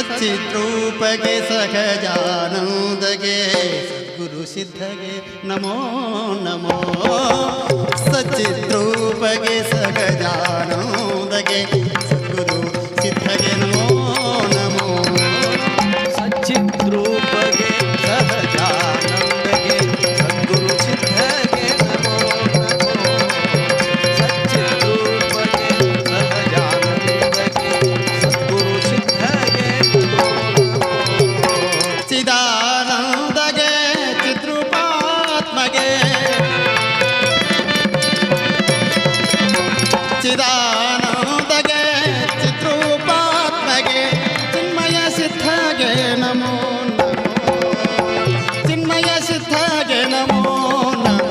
ಸಚ್ಚಿದ್ರೂಪಗೆ ಸಹಜಾನಂದಗೆ ಸದ್ಗುರು ಸಿದ್ಧಗೆ ನಮೋ ನಮೋ. ಸಚ್ಚಿದ್ರೂಪಗೆ ಸಹಜಾನಂದಗೆ ಸದ್ಗುರು ಸಿದ್ಧಗೆ ನಮೋ ನಮೋ. ಸಚ್ಚಿದ್ರೂಪಗೆ ಸಹಜಾನಂದಗೆ ಸದ್ಗುರು ಸಿದ್ಧಗೆ ನಮೋ ನಮೋ. ಸಚ್ಚಿದ್ರೂಪಗೆ ಸಹಜಾನಂದಗೆ ಸದ್ಗುರು ಸಿದ್ಧಗೆ ನಮೋ ನಮೋ. ಚಿದಾನಂದಗೆ ಚಿದ್ರೂಪಾತ್ಮಗೆ ಚಿದಾನಂದಗೆ ಚಿದ್ರೂಪಾತ್ಮಗೆ ಚಿನ್ಮಯ ಸಿದ್ಧಗೆ ನಮೋ ನಮೋ. ಚಿನ್ಮಯ ಸಿದ್ಧಗೆ ನಮೋ ನಮೋ.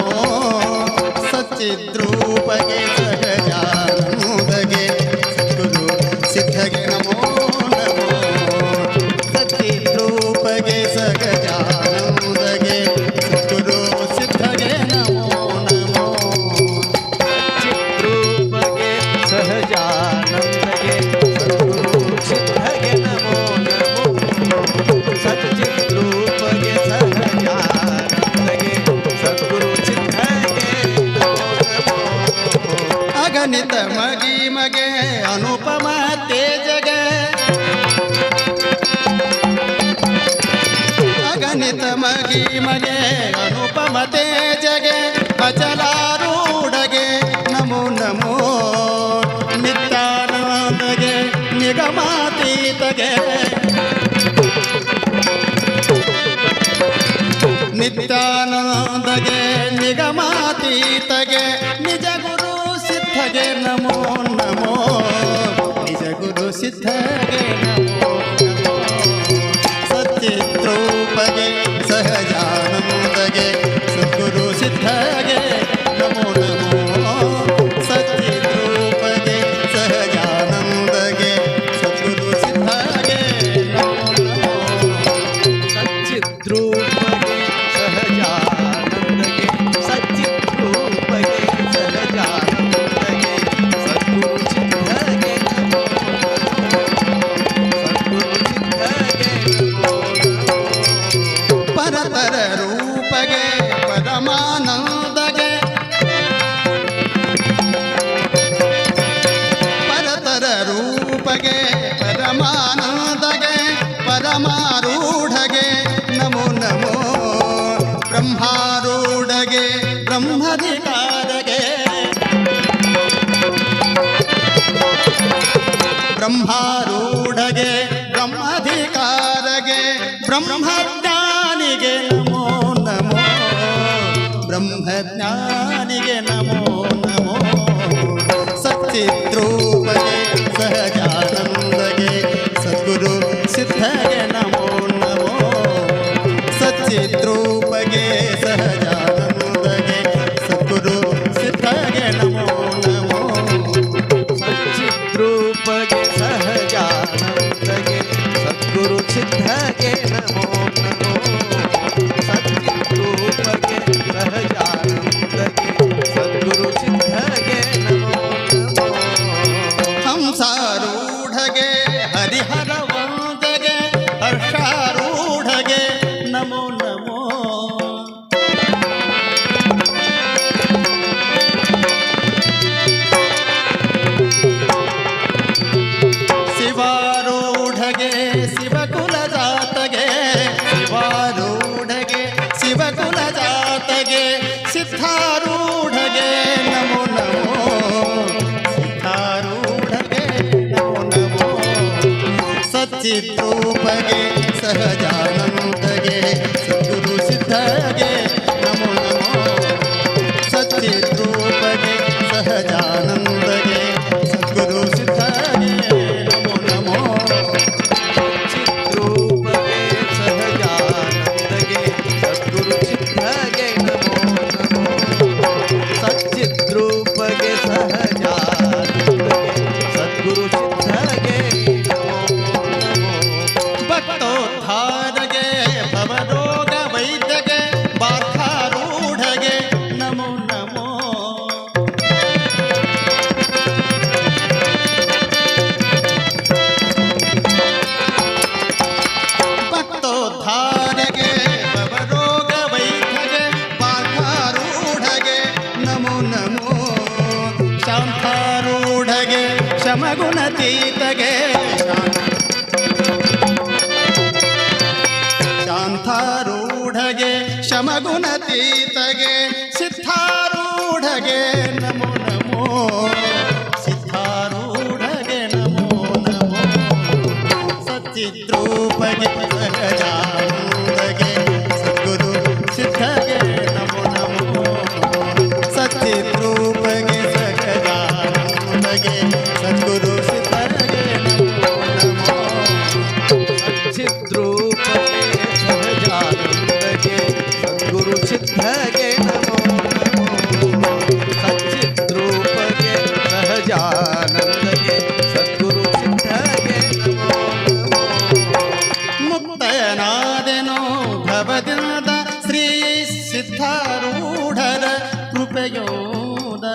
ಸಚ್ಚಿದ್ರೂಪಗೆ ಸಹಜಾನಂದಗೆ ಸದ್ಗುರು ಸಿದ್ಧಗೆ ನಮೋ ನಮೋ. ಸಚ್ಚಿದ್ರೂಪಗೆ ಸಹಜಾನಂದಗೆ ಸದ್ಗುರು ಸಿದ್ಧಗೆ ನಮೋ ನಮೋ. ಚಿದ್ರೂಪಗೆ ಸಹಜಾನಂದಗೆ ಸದ್ಗುರು ಸಿದ್ಧಗೆ ನಮೋ ನಮೋ. ಸಚ್ಚಿದ್ರೂಪಗೆ ಸಹಜಾನಂದಗೆ ಸದ್ಗುರು ಸಿದ್ಧಗೆ ನಮೋ ನಮೋ. ಅಗಣಿತ ಮಗಿಮಗೆ ಅನುಪಮ ತೇಜಗೆ ಅಗಣಿತ ಮಗಿಮಗೆ ಅನುಪಮ ತೇಜಗೆ ಅಚಲಾರೂಢಗೆ ನಮೋ ನಮೋ. ನಿತ್ಯಾನಂದಗೆ ನಿಗಮಾತೀತಗೆ ನಿತ್ಯಾನಂದಗೆ ನಿಗಮಾತೀತಗೆ ನಿಜ ಗುರು ಸಿದ್ಧಗೆ ನಮೋ ನಮೋ. ನಿಜ ಗುರು ಸಿದ್ಧಗೆ ನಮೋ ನಮೋ. ಸಚ್ಚಿದ್ರೂಪಗೆ ಸಹಜಾನಂದಗೆ ಸದ್ಗುರು ಸಿದ್ಧಗೆ ನಮೋ ನಮೋ. ಸಚ್ಚಿದ್ರೂಪಗೆ ಸಹಜಾನಂದಗೆ ಸದ್ಗುರು ಸಿದ್ಧಗೆ ನಮೋ ನಮೋ. ಸಚ್ಚಿದ್ರೂಪಗೆ ಸಹಜಾನಂದಗೆ ಸಚ್ಚಿದ್ರೂಪಗೆ ಸಹಜಾನಂದಗೆ ಸದ್ಗುರು ಸಿದ್ಧಗೆ ನಮೋ ನಮೋ. ಸದ್ಗುರು ಸಿದ್ಧಗೆ ನಮೋ ನಮೋ. ಪರತರ ರೂಪಗೆ ಪರಮಾನಂದಗೆ ಪರತರ ರೂಪಗೆ ಪರಮಾನಂದಗೆ ಪರಮಾರೂಢಗೆ ನಮೋ ನಮೋ. ಬ್ರಹ್ಮಾರೂಢಗೆ ಬ್ರಹ್ಮಧಿಕಾರಗೆ ಬ್ರಹ್ಮಾರೂಢಗೆ ಬ್ರಹ್ಮಧಿಕಾರಗೆ ಬ್ರಹ್ಮಜ್ಞಾನಿಗೆ ನಮೋ ನಮೋ. ಬ್ರಹ್ಮಜ್ಞಾನಿಗೆ ನಮೋ ನಮೋ. ಸಚ್ಚಿದ್ರೂಪಗೆ ಸಹಜಾನಂದಗೆ ಸದ್ಗುರು ಸಿದ್ಧಗೆ ನಮೋ ನಮೋ. ಸಚ್ಚಿದ್ರೂಪಗೆ ಸಹಜಾನಂದಗೆ ಸದ್ಗುರು ಸಿದ್ಧಗೆ ನಮೋ ನಮೋ. ಸಚ್ಚಿದ್ರೂಪಗೆ ಸಹಜಾನಂದಗೆ ಸದ್ಗುರು ಸಿದ್ಧಗೆ ನಮೋ ನಮೋ. ಸಚ್ಚಿದ್ರೂಪಗೆ ಸಹಜಾನಂದಗೆ ಸದ್ಗುರು ಸಿದ್ಧಗೆ ನಮೋ ನಮೋ. ಹಂಸಾರೂಢಗೆ ಹರಿಹರ ವಂದಗೆ ಹರ್ಷಾರೂಢಗೆ ನಮೋ ನಮೋ. ಶಿವಾರೂಢಗೆ ಶಿವಕುಲ ಜಾತಗೆ ಶಿವಾರೂಢಗೆ ಶಿವಕುಲ ಜಾತಗೆ ಸಿದ್ಧಾರೂಢಗೆ ನಮೋ ನಮೋ. ಸಿದ್ಧಾರೂಢಗೆ ನಮೋ ನಮೋ. ಸಚ್ಚಿದ್ರೂಪಗೆ ಸಹಜಾನಂದಗೆ ಸದ್ಗುರು ಸಿದ್ಧಗೆ ನಮೋ ನಮೋ. ಸಚ್ಚಿದ್ರೂಪಗೆ ಸಹಜಾನಂದಗೆ ಸದ್ಗುರು ಸಿದ್ಧಗೆ ನಮೋ ನಮೋ. ಚಿದ್ರೂಪಗೆ ಸಹಜಾನಂದಗೆ ಸದ್ಗುರು ಸಿದ್ಧಗೆ ನಮೋ ನಮೋ. ಸಚ್ಚಿದ್ರೂಪಗೆ ಸಹಜಾನಂದಗೆ ಶಾಂತಾರೂಢಗೆ ಶಮಗುಣತೀತಗೆ ಶಾಂತಾರೂಢಗೆ ಶಮಗುಣತೀತಗೆ ಸಿದ್ಧಾರೂಢಗೆ ನಮೋ ನಮೋ ಸಿದ್ಧಾರೂಢಗೆ ನಮೋ ನಮೋ ಸಚ್ಚಿದ್ರೂಪಗೆ ಸಹಜಾನಂದಗೆ ಸದ್ಗುರು ಸಿದ್ಧಗೆ ನಮೋ ನಮೋ ಸಚ್ಚಿದ್ರೂಪಗೆ ಸಹಜಾನಂದಗೆ ಸದ್ಗುರು ಸಿದ್ಧಗೆ ನಮೋ ನಮೋ ಚಿದ್ರೂಪಗೆ ಸಹಜಾನಂದಗೆ ಸದ್ಗುರು ಸಿದ್ಧಗೆ ನಮೋ ನಮೋ ಸಚ್ಚಿದ್ರೂಪಗೆ ಸಹಜಾನಂದಗೆ ಸದ್ಗುರು ಸಿದ್ಧಗೆ ನಮೋ ನಮೋ ಮುಕ್ತನಾದೆನೋ ಭವದಿಂದ ಶ್ರೀ ಸಿದ್ಧಾರೂಢರ ಕೃಪೆಯೋದ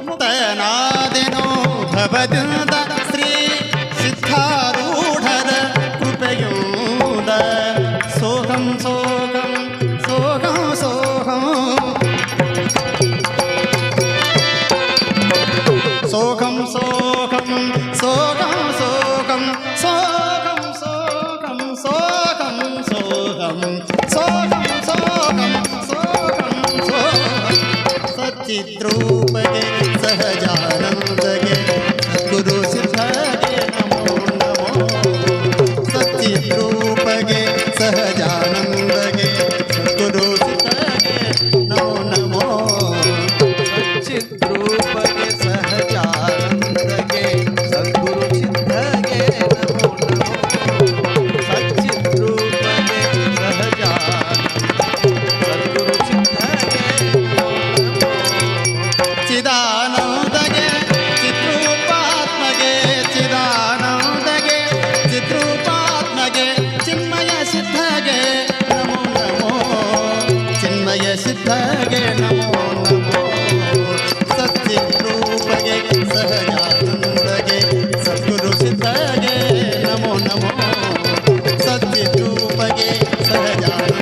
ಮುಕ್ತನಾದೆನೋ ಭವದಿಂದ ಶ್ರೀ ಸಿದ್ಧಾರೂಢರ ಕೃಪೆಯೋದ ಸೋಹಂ ಸೋಹಂ ಸೋಹಂ ಸೋಹಂ ಸೋಹಂ ಸೋಹಂ ಸೋಹಂ ಸೋಹಂ ಸೋಹಂ ಸೋಹಂ ಸೋಹಂ ಸೋಹಂ ಸೋಹಂ ಸೋಹಂ ಸೋಹಂ ಸೋಹಂ ಸಚ್ಚಿದ್ರೂಪಗೆ ಸಹಜಾನಂದಗೆ ಸದ್ಗುರು ಸಿದ್ಧಗೆ ನಮೋ ನಮೋ ಸಚ್ಚಿದ್ರೂಪಗೆ ಸಹಜಾನಂದಗೆ ಸದ್ಗುರು ಸಿದ್ಧಗೆ ನಮೋ ನಮೋ ಚಿದ್ರೂಪಗೆ ಸಹಜಾನಂದಗೆ ಸದ್ಗುರು ಸಿದ್ಧಗೆ ನಮೋ ನಮೋ ಸಚ್ಚಿದ್ರೂಪಗೆ ಸಹಜಾನಂದಗೆ ಸದ್ಗುರು ಸಿದ್ಧಗೆ ನಮೋ ನಮೋ ಚಿದಾನಂದಗೆ ಚಿದ್ರೂಪಾತ್ಮಗೆ ಚಿದಾನಂದಗೆ ಚಿದ್ರೂಪಾತ್ಮಗೆ ಚಿನ್ಮಯ ಸಿದ್ಧಗೆ ನಮೋ ನಮೋ ಚಿನ್ಮಯ ಸಿದ್ಧಗೆ ನಮೋ ನಮೋ ಸಚ್ಚಿದ್ರೂಪಗೆ ಸಹಜಾನಂದಗೆ ಸದ್ಗುರು ಸಿದ್ಧಗೆ ನಮೋ ನಮೋ ಸಚ್ಚಿದ್ರೂಪಗೆ ಸಹಜಾನಂದಗೆ